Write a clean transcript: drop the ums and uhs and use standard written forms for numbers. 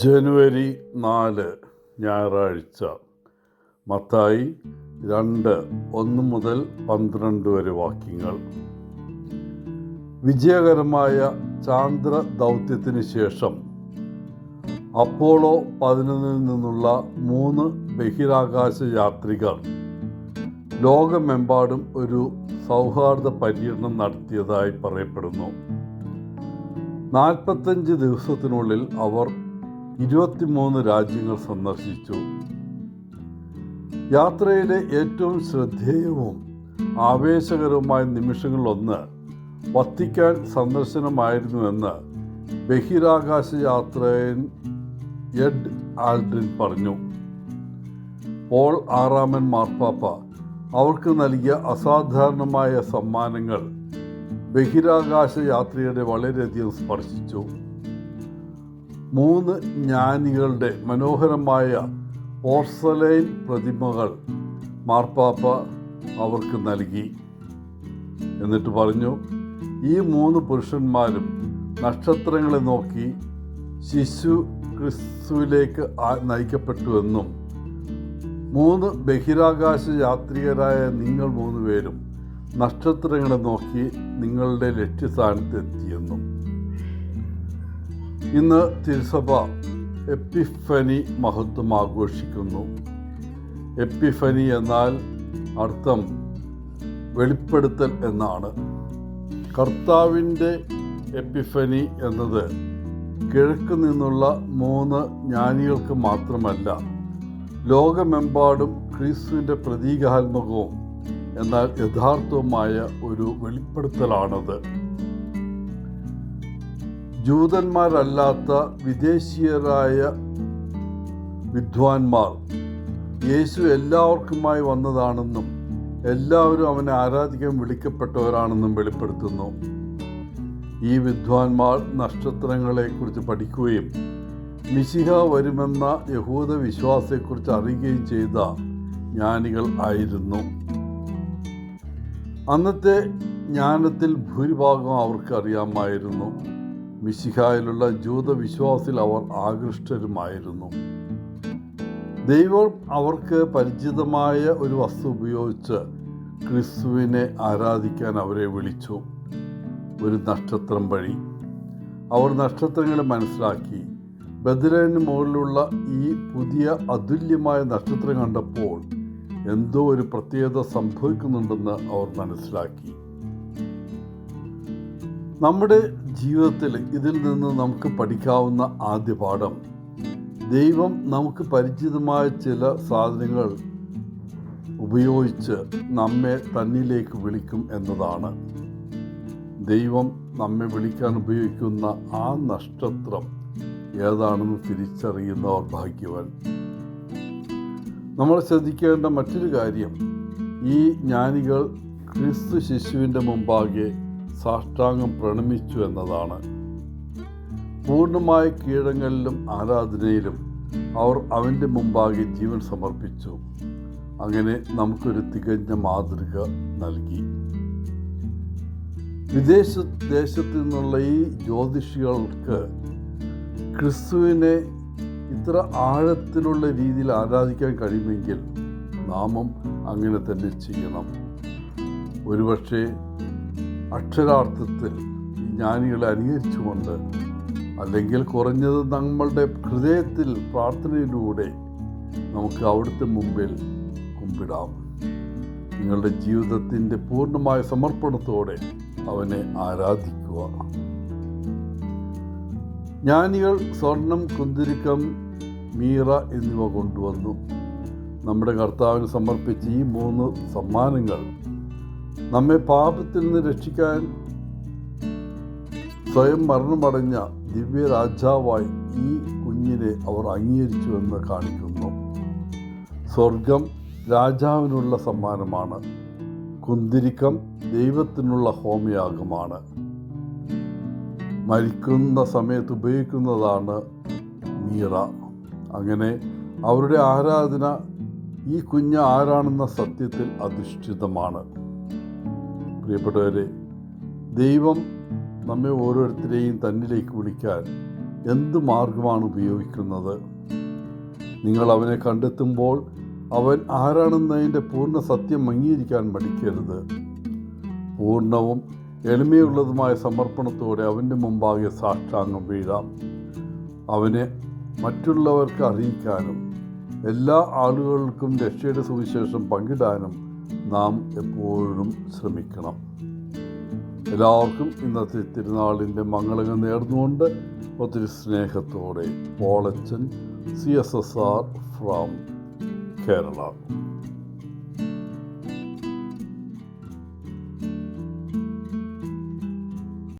ജനുവരി 4 ഞായറാഴ്ച. മത്തായി 2:1-12 വരെ വാക്യങ്ങൾ. വിജയകരമായ ചാന്ദ്ര ദൗത്യത്തിന് ശേഷം അപ്പോളോ 11 നിന്നുള്ള 3 ബഹിരാകാശ യാത്രികർ ലോകമെമ്പാടും ഒരു സൗഹാർദ്ദ പര്യടനം നടത്തിയതായി പറയപ്പെടുന്നു. 45 ദിവസത്തിനുള്ളിൽ അവർ 23 രാജ്യങ്ങൾ സന്ദർശിച്ചു. യാത്രയിലെ ഏറ്റവും ശ്രദ്ധേയവും ആവേശകരവുമായ നിമിഷങ്ങളിലൊന്ന് വത്തിക്കാൻ സന്ദർശനമായിരുന്നുവെന്ന് ബഹിരാകാശ യാത്രികൻ എഡ് ആൽഡ്രിൻ പറഞ്ഞു. പോൾ 6 മാർപ്പാപ്പ അവർക്ക് നൽകിയ അസാധാരണമായ സമ്മാനങ്ങൾ ബഹിരാകാശ യാത്രികരെ വളരെയധികം സ്പർശിച്ചു. 3 ജ്ഞാനികളുടെ മനോഹരമായ പോർസലൈൻ പ്രതിമകൾ മാർപ്പാപ്പ അവർക്ക് നൽകി. എന്നിട്ട് പറഞ്ഞു, ഈ 3 പുരുഷന്മാരും നക്ഷത്രങ്ങളെ നോക്കി ശിശു ക്രിസ്തുവിലേക്ക് നയിക്കപ്പെട്ടുവെന്നും 3 ബഹിരാകാശ യാത്രികരായ നിങ്ങൾ 3 പേരും നക്ഷത്രങ്ങളെ നോക്കി നിങ്ങളുടെ ലക്ഷ്യസ്ഥാനത്തെത്തിയെന്നും. ഇന്ന് തിരുസഭ എപ്പിഫനി മഹത്വം ആഘോഷിക്കുന്നു. എപ്പിഫനി എന്നാൽ അർത്ഥം വെളിപ്പെടുത്തൽ എന്നാണ്. കർത്താവിൻ്റെ എപ്പിഫനി എന്നത് കിഴക്ക് നിന്നുള്ള 3 ജ്ഞാനികൾക്ക് മാത്രമല്ല, ലോകമെമ്പാടും ക്രിസ്തുവിൻ്റെ പ്രതീകാത്മകവും എന്നാൽ യഥാർത്ഥവുമായ ഒരു വെളിപ്പെടുത്തലാണത്. ജൂതന്മാരല്ലാത്ത വിദേശീയരായ വിദ്വാൻമാർ യേശു എല്ലാവർക്കുമായി വന്നതാണെന്നും എല്ലാവരും അവനെ ആരാധിക്കാൻ വിളിക്കപ്പെട്ടവരാണെന്നും വെളിപ്പെടുത്തുന്നു. ഈ വിദ്വാൻമാർ നക്ഷത്രങ്ങളെക്കുറിച്ച് പഠിക്കുകയും മിശിഹ വരുമെന്ന യഹൂദ വിശ്വാസത്തെക്കുറിച്ച് അറിയുകയും ചെയ്ത ജ്ഞാനികൾ ആയിരുന്നു. അന്നത്തെ ജ്ഞാനത്തിൽ ഭൂരിഭാഗം അവർക്ക് അറിയാമായിരുന്നു. മിശിഹായിലുള്ള ജൂതവിശ്വാസത്തിൽ അവർ ആകൃഷ്ടരുമായിരുന്നു. ദൈവം അവർക്ക് പരിചിതമായ ഒരു വസ്തു ഉപയോഗിച്ച് ക്രിസ്തുവിനെ ആരാധിക്കാൻ അവരെ വിളിച്ചു. ഒരു നക്ഷത്രം വഴി അവർ നക്ഷത്രങ്ങളെ മനസ്സിലാക്കി. ബദ്രേന് മുകളിലുള്ള ഈ പുതിയ അതുല്യമായ നക്ഷത്രം കണ്ടപ്പോൾ എന്തോ ഒരു പ്രത്യേകത സംഭവിക്കുന്നുണ്ടെന്ന് അവർ മനസ്സിലാക്കി. നമ്മുടെ ജീവിതത്തിൽ ഇതിൽ നിന്ന് നമുക്ക് പഠിക്കാവുന്ന ആദ്യ പാഠം, ദൈവം നമുക്ക് പരിചിതമായ ചില സാധനങ്ങൾ ഉപയോഗിച്ച് നമ്മെ തന്നിലേക്ക് വിളിക്കും എന്നതാണ്. ദൈവം നമ്മെ വിളിക്കാൻ ഉപയോഗിക്കുന്ന ആ നക്ഷത്രം ഏതാണെന്ന് തിരിച്ചറിയുന്നവർ ഭാഗ്യവാൻ. നമ്മൾ ശ്രദ്ധിക്കേണ്ട മറ്റൊരു കാര്യം, ഈ ജ്ഞാനികൾ ക്രിസ്തു ശിശുവിൻ്റെ മുമ്പാകെ സാഷ്ടാംഗം പ്രണമിച്ചു എന്നതാണ്. പൂർണ്ണമായ കീഴടങ്ങളിലും ആരാധനയിലും അവർ അവൻ്റെ മുമ്പാകെ ജീവൻ സമർപ്പിച്ചു. അങ്ങനെ നമുക്കൊരു തികഞ്ഞ മാതൃക നൽകി. ദേശത്തു നിന്നുള്ള ഈ ജ്യോതിഷികൾക്ക് ക്രിസ്തുവിനെ ഇത്ര ആഴത്തിലുള്ള രീതിയിൽ ആരാധിക്കാൻ കഴിയുമെങ്കിൽ നാമും അങ്ങനെ തന്നെ ചെയ്യണം. ഒരുപക്ഷെ അക്ഷരാർത്ഥത്തിൽ ജ്ഞാനികളെ അനുകരിച്ചുകൊണ്ട്, അല്ലെങ്കിൽ കുറഞ്ഞത് നമ്മളുടെ ഹൃദയത്തിൽ പ്രാർത്ഥനയിലൂടെ നമുക്ക് അവിടുത്തെ മുമ്പിൽ കുമ്പിടാം. നിങ്ങളുടെ ജീവിതത്തിൻ്റെ പൂർണ്ണമായ സമർപ്പണത്തോടെ അവനെ ആരാധിക്കുക. ജ്ഞാനികൾ സ്വർണം, കുന്തിരിക്കം, മീറ എന്നിവ കൊണ്ടുവന്നു. നമ്മുടെ കർത്താവിന് സമർപ്പിച്ച ഈ 3 സമ്മാനങ്ങൾ നമ്മെ പാപത്തിൽ നിന്ന് രക്ഷിക്കാൻ സ്വയം മരണമടഞ്ഞ ദിവ്യരാജാവായി ഈ കുഞ്ഞിനെ അവർ അംഗീകരിച്ചുവെന്ന് കാണിക്കുന്നു. സ്വർഗം രാജാവിനുള്ള സമ്മാനമാണ്. കുന്തിരിക്കം ദൈവത്തിനുള്ള ഹോമയാഗമാണ്. മരിക്കുന്ന സമയത്ത് ഉപയോഗിക്കുന്നതാണ് മീറ. അങ്ങനെ അവരുടെ ആരാധന ഈ കുഞ്ഞ് ആരാണെന്ന സത്യത്തിൽ അധിഷ്ഠിതമാണ്. പ്രിയപ്പെട്ടവരെ, ദൈവം നമ്മെ ഓരോരുത്തരെയും തന്നിലേക്ക് വിളിക്കാൻ എന്ത് മാർഗമാണ് ഉപയോഗിക്കുന്നത്? നിങ്ങൾ അവനെ കണ്ടെത്തുമ്പോൾ അവൻ ആരാണെന്നതിൻ്റെ പൂർണ്ണ സത്യം അംഗീകരിക്കാൻ മടിക്കരുത്. പൂർണ്ണവും എളിമയുള്ളതുമായ സമർപ്പണത്തോടെ അവൻ്റെ മുമ്പാകെ സാഷ്ടാംഗം വീഴാം. അവനെ മറ്റുള്ളവർക്ക് അറിയിക്കാനും എല്ലാ ആളുകൾക്കും രക്ഷയുടെ സുവിശേഷം പങ്കിടാനും നാം എപ്പോഴും ശ്രമിക്കണം. എല്ലാവർക്കും ഇന്നത്തെ തിരുനാളിൻ്റെ മംഗളങ്ങൾ നേർന്നുകൊണ്ട് ഒത്തിരി സ്നേഹത്തോടെ പോളച്ചൻ CSSR ഫ്രം കേരള.